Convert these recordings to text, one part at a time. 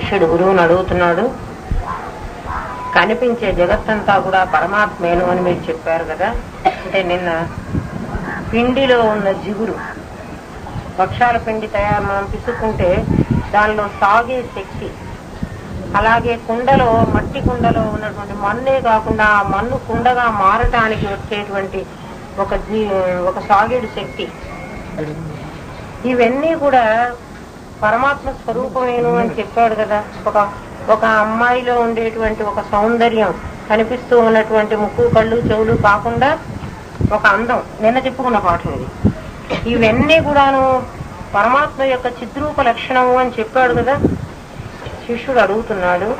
శిష్యుడు గురువుని అడుగుతున్నాడు, కనిపించే జగత్తంతా కూడా పరమాత్మేను అని మీరు చెప్పారు కదా. అంటే నిన్న పిండిలో ఉన్న జిగురు, భక్షాల పిండి తయారు మనం పిసుకుంటే దానిలో సాగే శక్తి, అలాగే కుండలో మట్టి కుండలో ఉన్నటువంటి మన్నే కాకుండా ఆ మన్ను కుండగా మారటానికి వచ్చేటువంటి ఒక సాగేడు శక్తి, ఇవన్నీ కూడా పరమాత్మ స్వరూపమేను అని చెప్పాడు కదా. ఒక అమ్మాయిలో ఉండేటువంటి ఒక సౌందర్యం, కనిపిస్తూ ఉన్నటువంటి ముక్కు కళ్ళు చెవులు కాకుండా ఒక అందం, నిన్న చెప్పుకున్న పాఠం ఇది. ఇవన్నీ కూడాను పరమాత్మ యొక్క చిద్రూప లక్షణము అని చెప్పాడు కదా. శిష్యుడు అడుగుతున్నాడు,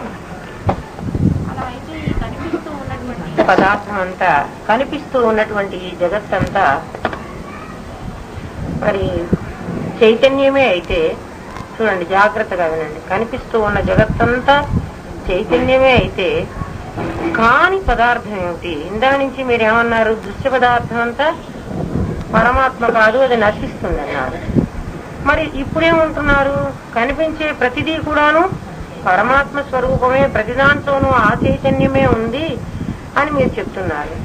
అలా అయితే ఈ కనిపిస్తూ ఉన్నటువంటి పదార్థం అంతా, కనిపిస్తూ ఉన్నటువంటి ఈ జగత్తంతా మరి చైతన్యమే అయితే, చూడండి జాగ్రత్తగా వినండి, కనిపిస్తూ ఉన్న జగత్తంతా చైతన్యమే అయితే కాని పదార్థం ఏమిటి? ఇందా నుంచి మీరు ఏమన్నారు? దృశ్య పదార్థం అంతా పరమాత్మ కాదు, అది నశిస్తుంది అన్నారు. మరి ఇప్పుడేమంటున్నారు? కనిపించే ప్రతిదీ కూడాను పరమాత్మ స్వరూపమే, ప్రతిదాంతోనూ ఆ చైతన్యమే ఉంది అని మీరు చెప్తున్నారు.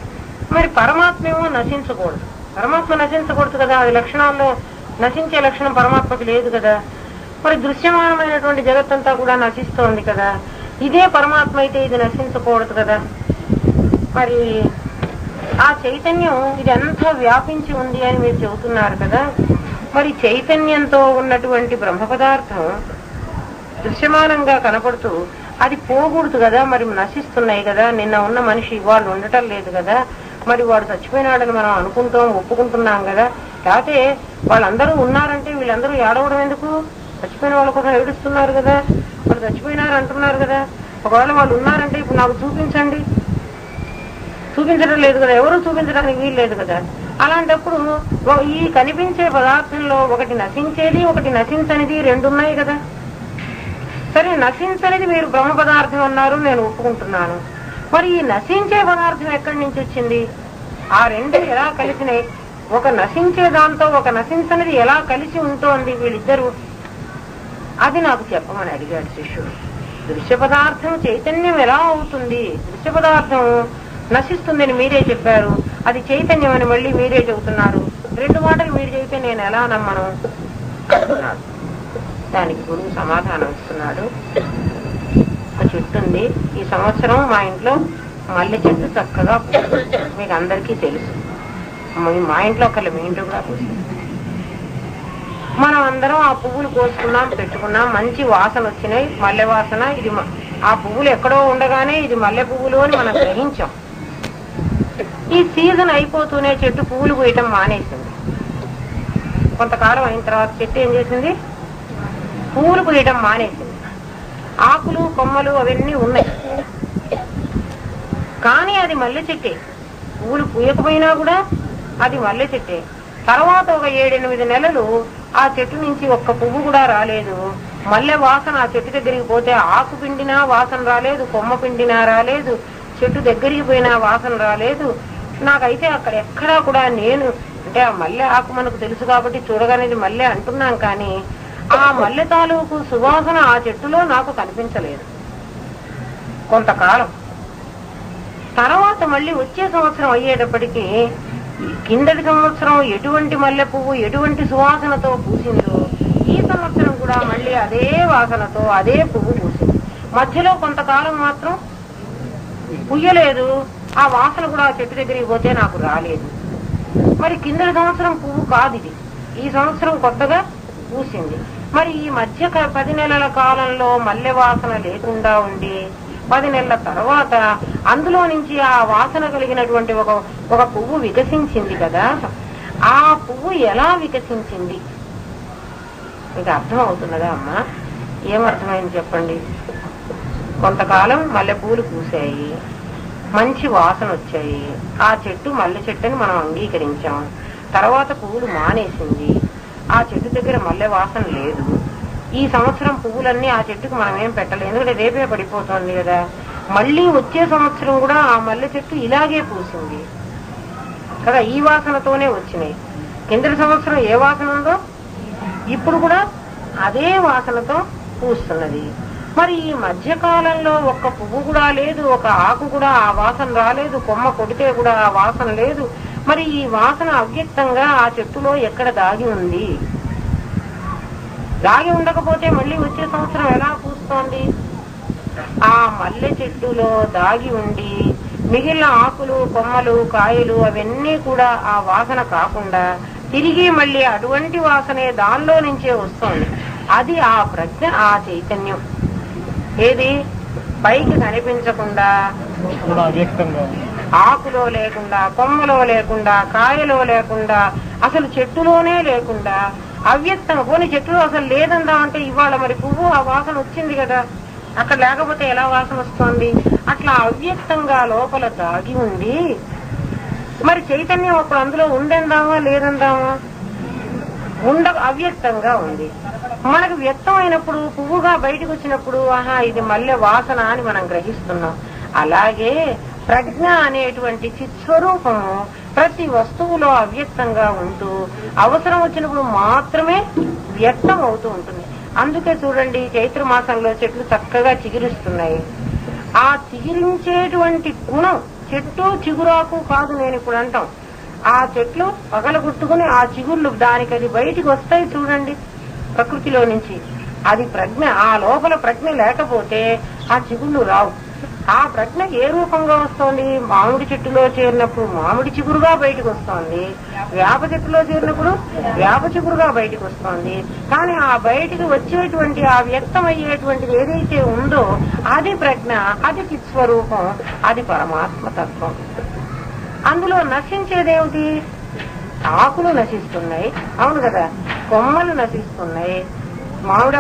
మరి పరమాత్మ ఏమో నశించకూడదు, పరమాత్మ నశించకూడదు కదా, అది లక్షణాల్లో నశించే లక్షణం పరమాత్మకి లేదు కదా. మరి దృశ్యమానమైనటువంటి జగత్తంతా కూడా నశిస్తోంది కదా, ఇదే పరమాత్మ అయితే ఇది నశించకూడదు కదా. మరి ఆ చైతన్యం ఇదంతా వ్యాపించి ఉంది అని మీరు చెబుతున్నారు కదా. మరి చైతన్యంతో ఉన్నటువంటి బ్రహ్మ పదార్థం దృశ్యమానంగా కనపడుతూ అది పోకూడదు కదా, మరి నశిస్తున్నాయి కదా. నిన్న ఉన్న మనిషి వాళ్ళు ఉండటం లేదు కదా, మరి వాడు చచ్చిపోయినాడని మనం అనుకుంటాం, ఒప్పుకుంటున్నాం కదా. లేకపోతే వాళ్ళందరూ ఉన్నారంటే వీళ్ళందరూ ఏడవడం ఎందుకు? చచ్చిపోయిన వాళ్ళ కోసం ఏడుస్తున్నారు కదా, వాళ్ళు చచ్చిపోయినారు అంటున్నారు కదా. ఒకవేళ వాళ్ళు ఉన్నారంటే ఇప్పుడు నాకు చూపించండి, చూపించడం లేదు కదా, ఎవరు చూపించడానికి వీలు లేదు కదా. అలాంటప్పుడు ఈ కనిపించే పదార్థంలో ఒకటి నశించేది, ఒకటి నశించనిది రెండు ఉన్నాయి కదా. సరే, నశించనిది మీరు బ్రహ్మ పదార్థం అన్నారు, నేను ఒప్పుకుంటున్నాను. మరి ఈ నశించే పదార్థం ఎక్కడి నుంచి వచ్చింది? ఆ రెండు ఎలా కలిసినాయి? ఒక నశించే దాంతో ఒక నశించనిది ఎలా కలిసి ఉంటోంది వీళ్ళిద్దరు? అది నాకు చెప్పమని అడిగాడు శిష్యుడు. దృశ్య పదార్థం చైతన్యం ఎలా అవుతుంది? దృశ్య పదార్థం నశిస్తుందని మీరే చెప్పారు, అది చైతన్యం అని మళ్ళీ మీరే చెబుతున్నారు. రెండు మాటలు మీరు చెబితే నేను ఎలా నమ్మను అంటున్నాడు. దానికి గురువు సమాధానం ఇస్తున్నాడు. ఒక చెట్టు ఉంది, ఈ సంవత్సరం మా ఇంట్లో మల్లె చెట్టు చక్కగా పూసింది, మీకు అందరికీ తెలుసు. మా ఇంట్లో ఒకళ్ళు, మీ ఇంట్లో కూడా పూసింది. మనం అందరం ఆ పువ్వులు కోసుకున్నాం, పెట్టుకున్నాం, మంచి వాసన వచ్చినాయి, మల్లె వాసన. ఇది ఆ పువ్వులు ఎక్కడో ఉండగానే ఇది మల్లె పువ్వులు అని మనం గ్రహించాం. ఈ సీజన్ అయిపోతూనే చెట్టు పువ్వులు పోయటం మానేసింది. కొంతకాలం అయిన తర్వాత చెట్టు ఏం చేసింది? పువ్వులు పూయటం మానేసింది. ఆకులు కొమ్మలు అవన్నీ ఉన్నాయి, కానీ అది మల్లె చెట్టే. పువ్వులు పూయకపోయినా కూడా అది మల్లె చెట్టే. తర్వాత ఒక 7-8 నెలలు ఆ చెట్టు నుంచి ఒక్క పువ్వు కూడా రాలేదు. మల్లె వాసన ఆ చెట్టు దగ్గరికి పోతే ఆకు పిండినా వాసన రాలేదు, కొమ్మ పిండినా రాలేదు, చెట్టు దగ్గరికి పోయినా వాసన రాలేదు. నాకైతే అక్కడ ఎక్కడా కూడా నేను అంటే ఆ మల్లె ఆకు మనకు తెలుసు కాబట్టి చూడగానేది మల్లె అంటున్నాం, కానీ ఆ మల్లె తాలూకు సువాసన ఆ చెట్టులో నాకు కనిపించలేదు కొంతకాలం. తర్వాత మళ్ళీ వచ్చే సంవత్సరం అయ్యేటప్పటికీ కిందటి సంవత్సరం ఎటువంటి మల్లె పువ్వు ఎటువంటి సువాసనతో పూసిందో ఈ సంవత్సరం కూడా మళ్ళీ అదే వాసనతో అదే పువ్వు పూసింది. మధ్యలో కొంతకాలం మాత్రం పుయ్యలేదు, ఆ వాసన కూడా చెట్టు దగ్గరికి పోతే నాకు రాలేదు. మరి కిందటి సంవత్సరం పువ్వు కాదు ఇది, ఈ సంవత్సరం కొత్తగా పూసింది. మరి ఈ మధ్య 10 నెలల కాలంలో మల్లె వాసన లేకుండా ఉండి 10 నెలల తర్వాత అందులో నుంచి ఆ వాసన కలిగినటువంటి ఒక పువ్వు వికసించింది కదా. ఆ పువ్వు ఎలా వికసించింది మీకు అర్థం అవుతున్నదా అమ్మా? ఏమర్థమైంది చెప్పండి. కొంతకాలం మల్లె పువ్వులు పూసాయి, మంచి వాసన వచ్చాయి, ఆ చెట్టు మల్లె చెట్టు అని మనం అంగీకరించాం. తర్వాత పువ్వులు మానేసింది, ఆ చెట్టు దగ్గర మల్లె వాసన లేదు. ఈ సంవత్సరం పువ్వులన్నీ ఆ చెట్టుకు మనం ఏం పెట్టలేదు, ఎందుకంటే రేపే పడిపోతుంది కదా. మళ్ళీ వచ్చే సంవత్సరం కూడా ఆ మల్లె చెట్టు ఇలాగే పూసింది కదా, ఈ వాసనతోనే వచ్చినాయి. కిందటి సంవత్సరం ఏ వాసన ఉందో ఇప్పుడు కూడా అదే వాసనతో పూస్తున్నది. మరి ఈ మధ్యకాలంలో ఒక్క పువ్వు కూడా లేదు, ఒక ఆకు కూడా ఆ వాసన రాలేదు, కొమ్మ కొడితే కూడా ఆ వాసన లేదు. మరి ఈ వాసన అవ్యక్తంగా ఆ చెట్టులో ఎక్కడ దాగి ఉంది? దాగి ఉండకపోతే మళ్ళీ వచ్చే సంవత్సరం ఎలా పూస్తోంది? ఆ మల్లె చెట్టులో దాగి ఉండి మిగిలిన ఆకులు, కొమ్మలు, కాయలు అవన్నీ కూడా ఆ వాసన కాకుండా తిరిగి మళ్ళీ అటువంటి వాసనే దానిలో నుంచే వస్తోంది. అది ఆ ప్రజ్ఞ, ఆ చైతన్యం. ఏది పైకి కనిపించకుండా, ఆకులో లేకుండా, కొమ్మలో లేకుండా, కాయలో లేకుండా, అసలు చెట్టులోనే లేకుండా అవ్యక్తం. పోనీ చెట్టులో అసలు లేదందామంటే ఇవాళ మరి పువ్వు ఆ వాసన వచ్చింది కదా, అక్కడ లేకపోతే ఎలా వాసన వస్తోంది? అట్లా అవ్యక్తంగా లోపల దాగి ఉంది. మరి చైతన్యం అప్పుడు అందులో ఉందందామా లేదందామా? అవ్యక్తంగా ఉంది. మనకు వ్యక్తం అయినప్పుడు, పువ్వుగా బయటకు వచ్చినప్పుడు ఆహా ఇది మల్లె వాసన అని మనం గ్రహిస్తున్నాం. అలాగే ప్రజ్ఞ అనేటువంటి చిత్స్వరూపము ప్రతి వస్తువులో అవ్యక్తంగా ఉంటూ అవసరం వచ్చినప్పుడు మాత్రమే వ్యక్తం అవుతూ ఉంటుంది. అందుకే చూడండి, చైత్ర మాసంలో చెట్లు చక్కగా చిగురిస్తున్నాయి. ఆ చిగురించేటువంటి గుణం చెట్టు చిగురాకు కాదు నేను ఇప్పుడు అంటాం. ఆ చెట్లు పగలగొట్టుకుని ఆ చిగుర్లు దానికి అది బయటికి వస్తాయి చూడండి ప్రకృతిలో నుంచి. అది ప్రజ్ఞ. ఆ లోపల ప్రజ్ఞ లేకపోతే ఆ చిగుళ్ళు రావు. ఆ ప్రజ్ఞ ఏ రూపంగా వస్తోంది? మామిడి చెట్టులో చేరినప్పుడు మామిడి చిగురుగా బయటకు వస్తోంది, వేప చెట్టులో చేరినప్పుడు వేప చిగురుగా బయటకు వస్తోంది. కానీ ఆ బయటికి వచ్చేటువంటి ఆ వ్యక్తమయ్యేటువంటిది ఏదైతే ఉందో అది ప్రజ్ఞ, అది చిత్స్వరూపం, అది పరమాత్మ తత్వం. అందులో నశించేదేమిటి? ఆకులు నశిస్తున్నాయి, అవును కదా, కొమ్మలు నశిస్తున్నాయి, మామిడి